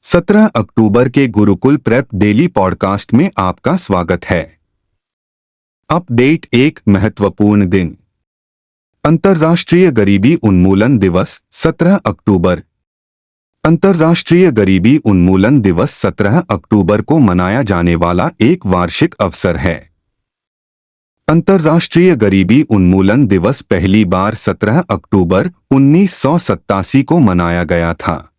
17 अक्टूबर के Gurukul prep daily podcast में आपका स्वागत है। अपडेट। एक महत्वपूर्ण दिन। अंतर्राष्ट्रीय गरीबी उन्मूलन दिवस 17 अक्टूबर। अंतर्राष्ट्रीय गरीबी उन्मूलन दिवस 17 अक्टूबर को मनाया जाने वाला एक वार्षिक अवसर है। अंतर्राष्ट्रीय गरीबी उन्मूलन दिवस पहली बार 17 अक्टूबर 1987 को मनाया गया था।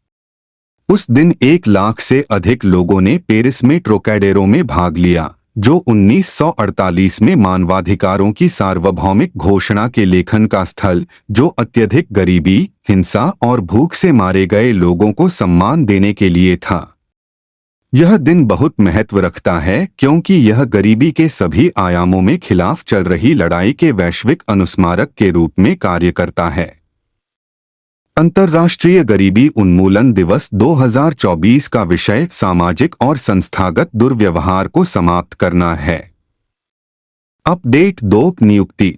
उस दिन 1 लाख से अधिक लोगों ने पेरिस में ट्रोकैडेरो में भाग लिया, जो 1948 में मानवाधिकारों की सार्वभौमिक घोषणा के लेखन का स्थल, जो अत्यधिक गरीबी, हिंसा और भूख से मारे गए लोगों को सम्मान देने के लिए था। यह दिन बहुत महत्व रखता है क्योंकि यह गरीबी के सभी आयामों में खिलाफ चल रही लड़ाई के वैश्विक अनुस्मारक के रूप में कार्य करता है। अंतर्राष्ट्रीय गरीबी उन्मूलन दिवस 2024 का विषय सामाजिक और संस्थागत दुर्व्यवहार को समाप्त करना है। अपडेट 2। नियुक्ति।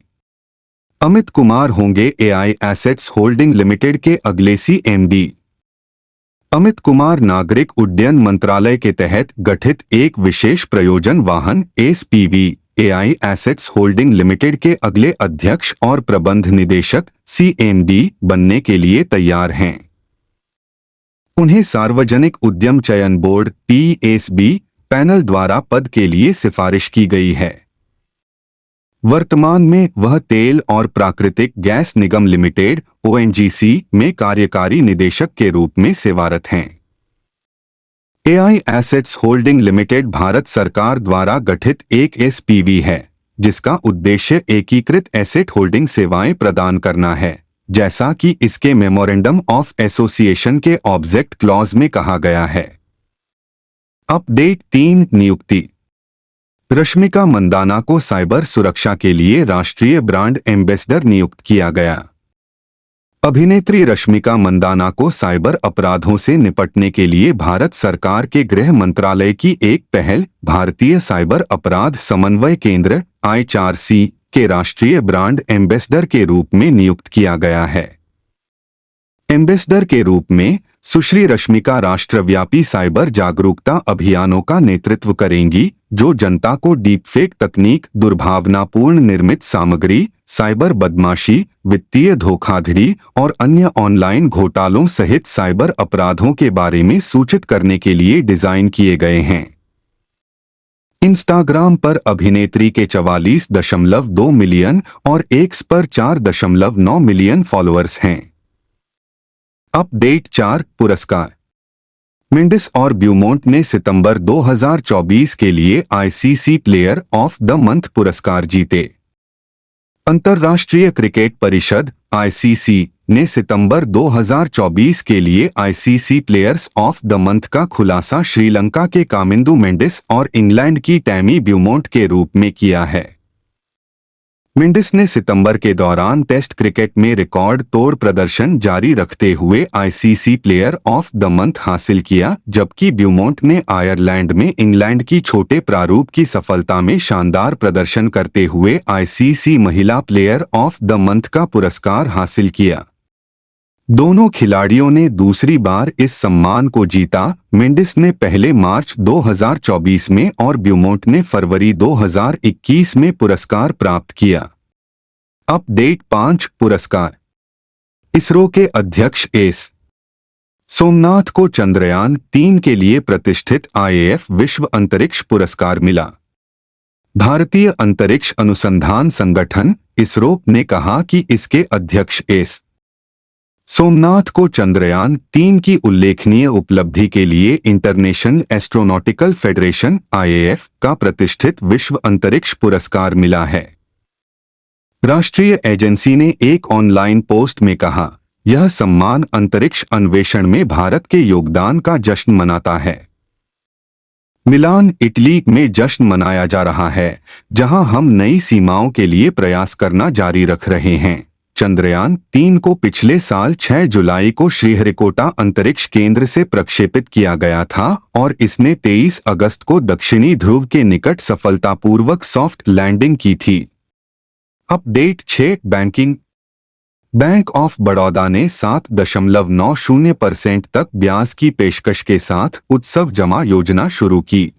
अमित कुमार होंगे एआई एसेट्स होल्डिंग लिमिटेड के अगले सीएमडी। अमित कुमार नागरिक उड्डयन मंत्रालय के तहत गठित एक विशेष प्रयोजन वाहन SPV AI assets holding limited के अगले अध्यक्ष और प्रबंध निदेशक सीएमडी बनने के लिए तैयार हैं। उन्हें सार्वजनिक उद्यम चयन बोर्ड पीएसबी पैनल द्वारा पद के लिए सिफारिश की गई है। वर्तमान में वह तेल और प्राकृतिक गैस निगम लिमिटेड ओएनजीसी में कार्यकारी निदेशक के रूप में सेवारत हैं। AI assets holding limited Bharat सरकार द्वारा गठित एक एसपीवी है, जिसका उद्देश्य एकीकृत एसेट होल्डिंग सेवाएं प्रदान करना है, जैसा कि इसके मेमोरेंडम ऑफ एसोसिएशन के ऑब्जेक्ट क्लॉज में कहा गया है। अपडेट 3। नियुक्ति। रश्मिका मंदाना को साइबर सुरक्षा के लिए राष्ट्रीय ब्रांड एम्बेसडर नियुक्त किया गया। अभिनेत्री रश्मिका मंदाना को साइबर अपराधों से निपटने के लिए भारत सरकार के गृह मंत्रालय की एक पहल भारतीय साइबर अपराध समन्वय केंद्र I4C के राष्ट्रीय ब्रांड एम्बेसडर के रूप में नियुक्त किया गया है। एम्बेसडर के रूप में सुश्री रश्मिका राष्ट्रव्यापी साइबर जागरूकता अभियानों का नेतृत्व करेंगी, जो जनता को डीपफेक तकनीक, दुर्भावनापूर्ण निर्मित सामग्री, साइबर बदमाशी, वित्तीय धोखाधड़ी और अन्य ऑनलाइन घोटालों सहित साइबर अपराधों के बारे में सूचित करने के लिए डिजाइन किए गए हैं। इंस्टाग्राम पर अभिनेत्री के 44.2 मिलियन और एक्स पर 4.9 मिलियन फॉलोअर्स हैं। अपडेट 4। पुरस्कार। मेंडिस और ब्यूमोंट ने सितंबर 2024 के लिए ICC player of the month पुरस्कार जीते। अंतर्राष्ट्रीय क्रिकेट परिषद आईसीसी ने सितंबर 2024 के लिए ICC players of the month का खुलासा श्रीलंका के कामिंदु मेंडिस और इंग्लैंड की टैमी ब्यूमोंट के रूप में किया है। मेंडिस ने सितंबर के दौरान टेस्ट क्रिकेट में रिकॉर्ड तोड़ प्रदर्शन जारी रखते हुए ICC player of the month हासिल किया, जबकि ब्यूमोंट ने आयरलैंड में इंग्लैंड की छोटे प्रारूप की सफलता में शानदार प्रदर्शन करते हुए आईसीसी महिला प्लेयर ऑफ द मंथ का पुरस्कार हासिल किया। दोनों खिलाड़ियों ने दूसरी बार इस सम्मान को जीता। मेंडिस ने पहले मार्च 2024 में और ब्यूमोंट ने फरवरी 2021 में पुरस्कार प्राप्त किया। अपडेट 5। पुरस्कार। इसरो के अध्यक्ष एस सोमनाथ को चंद्रयान 3 के लिए प्रतिष्ठित आईएएफ विश्व अंतरिक्ष पुरस्कार मिला। भारतीय अंतरिक्ष अनुसंधान संगठन इसरो ने कहा कि इसके अध्यक्ष एस सोमनाथ को चंद्रयान 3 की उल्लेखनीय उपलब्धि के लिए इंटरनेशनल एस्ट्रोनॉटिकल फेडरेशन आईएएफ का प्रतिष्ठित विश्व अंतरिक्ष पुरस्कार मिला है। राष्ट्रीय एजेंसी ने एक ऑनलाइन पोस्ट में कहा, यह सम्मान अंतरिक्ष अन्वेषण में भारत के योगदान का जश्न मनाता है। मिलान, इटली में जश्न मनाया जा रहा है, जहां हम नई सीमाओं के लिए प्रयास करना जारी रख रहे हैं। चंद्रयान 3 को पिछले साल 6 जुलाई को श्रीहरिकोटा अंतरिक्ष केंद्र से प्रक्षेपित किया गया था और इसने 23 अगस्त को दक्षिणी ध्रुव के निकट सफलतापूर्वक सॉफ्ट लैंडिंग की थी। Update 6। Banking. Bank of Baroda ने 7.90% तक ब्याज की पेशकश के साथ उत्सव जमा योजना शुरू की।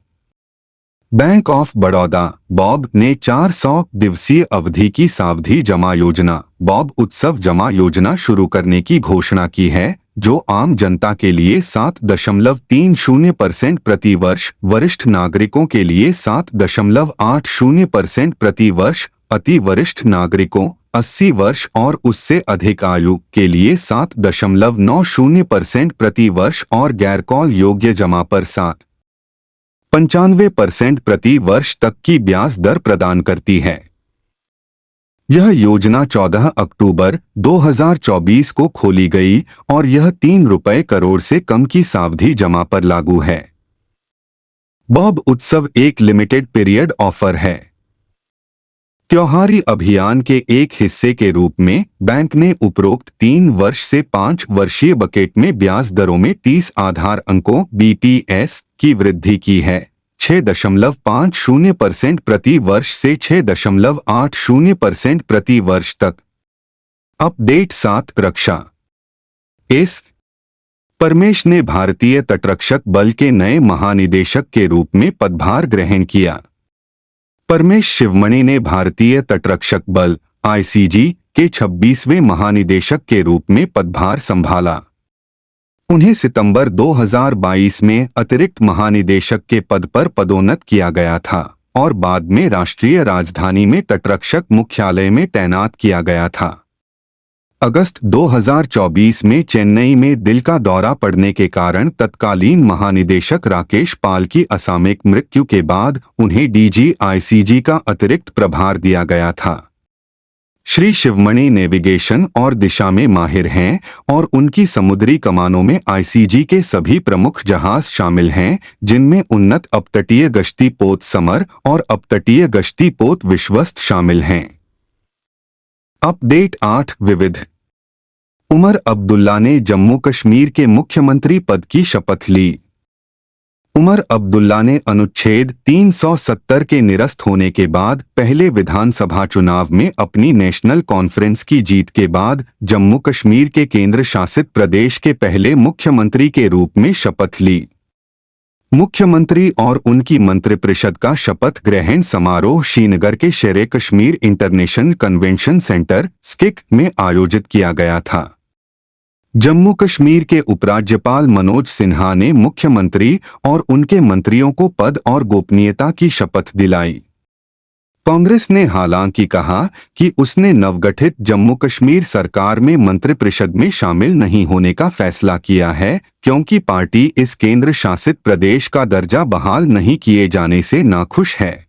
बैंक ऑफ बड़ौदा बॉब ने 400 दिवसीय अवधि की सावधि जमा योजना बॉब उत्सव जमा योजना शुरू करने की घोषणा की है, जो आम जनता के लिए 7.30% प्रति वर्ष, वरिष्ठ नागरिकों के लिए 7.80% प्रति वर्ष, अति वरिष्ठ नागरिकों 80 वर्ष और उससे अधिक आयु के लिए 7.90% प्रति वर्ष और गैर कॉल योग्य जमा पर 7.95% प्रति वर्ष तक की ब्याज दर प्रदान करती है। यह योजना 14 अक्टूबर 2024 को खोली गई और यह 3 रुपये करोड़ से कम की सावधि जमा पर लागू है। बॉब उत्सव एक लिमिटेड पीरियड ऑफर है। त्योहारी अभियान के एक हिस्से के रूप में बैंक ने उपरोक्त 3 वर्ष से 5 वर्षीय बकेट में ब्याज दरों में 30 आधार अंकों (BPS) की वृद्धि की है, 6.50% प्रति वर्ष से 6.80% प्रति वर्ष तक। अपडेट 7 रक्षा एस परमेश ने भारतीय तटरक्षक बल के नए महानिदेशक के रूप में पदभार ग्रहण किया। परमेश शिवमणि ने भारतीय तटरक्षक बल (ICG) के 26वें महानिदेशक के रूप में पदभार संभाला। उन्हें सितंबर 2022 में अतिरिक्त महानिदेशक के पद पर पदोन्नत किया गया था और बाद में राष्ट्रीय राजधानी में तटरक्षक मुख्यालय में तैनात किया गया था। अगस्त 2024 में चेन्नई में दिल का दौरा पड़ने के कारण तत्कालीन महानिदेशक राकेश पाल की असामयिक मृत्यु के बाद उन्हें DG ICG का अतिरिक्त प्रभार दिया गया था। श्री शिवमणि नेविगेशन और दिशा में माहिर हैं और उनकी समुद्री कमानों में ICG के सभी प्रमुख जहाज शामिल हैं, जिनमें उन्नत अपतटीय गश्ती पोत समर और अपतटीय गश्ती पोत विश्वस्त शामिल हैं। अपडेट 8 विविध उमर अब्दुल्ला ने जम्मू कश्मीर के मुख्यमंत्री पद की शपथ ली। उमर अब्दुल्ला ने अनुच्छेद 370 के निरस्त होने के बाद पहले विधानसभा चुनाव में अपनी नेशनल कॉन्फ्रेंस की जीत के बाद जम्मू कश्मीर के केंद्र शासित प्रदेश के पहले मुख्यमंत्री के रूप में शपथ ली। मुख्यमंत्री और उनकी मंत्रिपरिषद का शपथ ग्रहण समारोह श्रीनगर के शेरे Kashmir international convention centre (SCIC) में आयोजित किया गया था। जम्मू कश्मीर के उपराज्यपाल मनोज सिन्हा ने मुख्यमंत्री और उनके मंत्रियों को पद और गोपनीयता की शपथ दिलाई। कांग्रेस ने हालांकि कहा कि उसने नवगठित जम्मू कश्मीर सरकार में मंत्रिपरिषद में शामिल नहीं होने का फैसला किया है, क्योंकि पार्टी इस केंद्र शासित प्रदेश का दर्जा बहाल नहीं किए जाने से नाखुश है।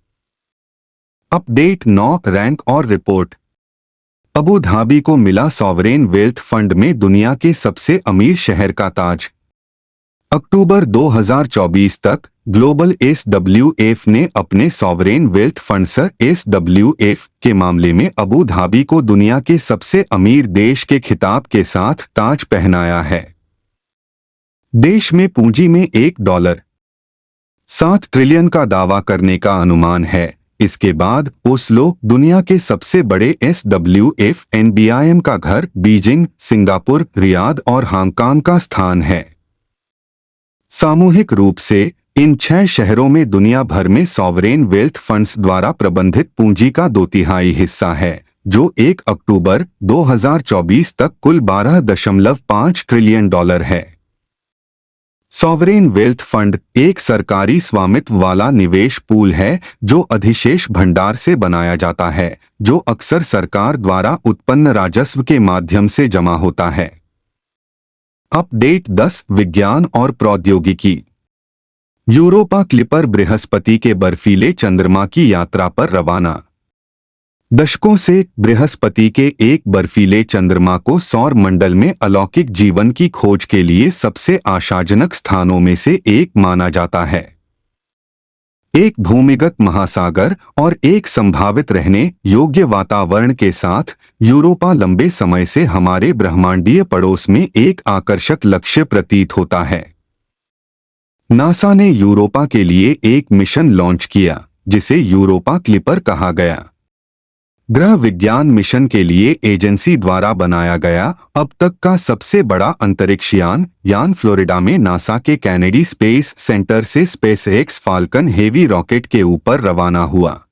अपडेट 9 रैंक और रिपोर्ट अबू धाबी को मिला सॉवरेन वेल्थ फंड में दुनिया के सबसे अमीर शहर का ताज। अक्टूबर 2024 तक ग्लोबल SWF ने अपने सॉवरेन वेल्थ फंड SWF के मामले में अबू धाबी को दुनिया के सबसे अमीर देश के खिताब के साथ ताज पहनाया है। देश में पूंजी में $7 ट्रिलियन का दावा करने का अनुमान है। इसके बाद ओस्लो दुनिया के सबसे बड़े SWF NBIM का घर बीजिंग, सिंगापुर, रियाद और हांगकांग का स्थान है। सामूहिक रूप से इन 6 शहरों में दुनिया भर में सॉवरेन वेल्थ फंड्स द्वारा प्रबंधित पूंजी का 2/3 हिस्सा है, जो 1 अक्टूबर 2024 तक कुल $12.5 ट्रिलियन है। सॉवरेन वेल्थ फंड एक सरकारी स्वामित्व वाला निवेश पूल है जो अधिशेष भंडार से बनाया जाता है, जो अक्सर सरकार द्वारा उत्पन्न राजस्व के माध्यम से जमा होता है। अपडेट 10 विज्ञान और प्रौद्योगिकी यूरोपा क्लिपर बृहस्पति के बर्फीले चंद्रमा की यात्रा पर रवाना। दशकों से बृहस्पति के एक बर्फीले चंद्रमा को सौर मंडल में अलौकिक जीवन की खोज के लिए सबसे आशाजनक स्थानों में से एक माना जाता है। एक भूमिगत महासागर और एक संभावित रहने योग्य वातावरण के साथ यूरोपा लंबे समय से हमारे ब्रह्मांडीय पड़ोस में एक आकर्षक लक्ष्य प्रतीत होता है। नासा ने यूरोपा के लिए एक मिशन लॉन्च किया, जिसे यूरोपा क्लिपर कहा गया। ग्रह विज्ञान मिशन के लिए एजेंसी द्वारा बनाया गया अब तक का सबसे बड़ा अंतरिक्ष यान फ्लोरिडा में नासा के कैनेडी स्पेस सेंटर से स्पेसएक्स फाल्कन हेवी रॉकेट के ऊपर रवाना हुआ।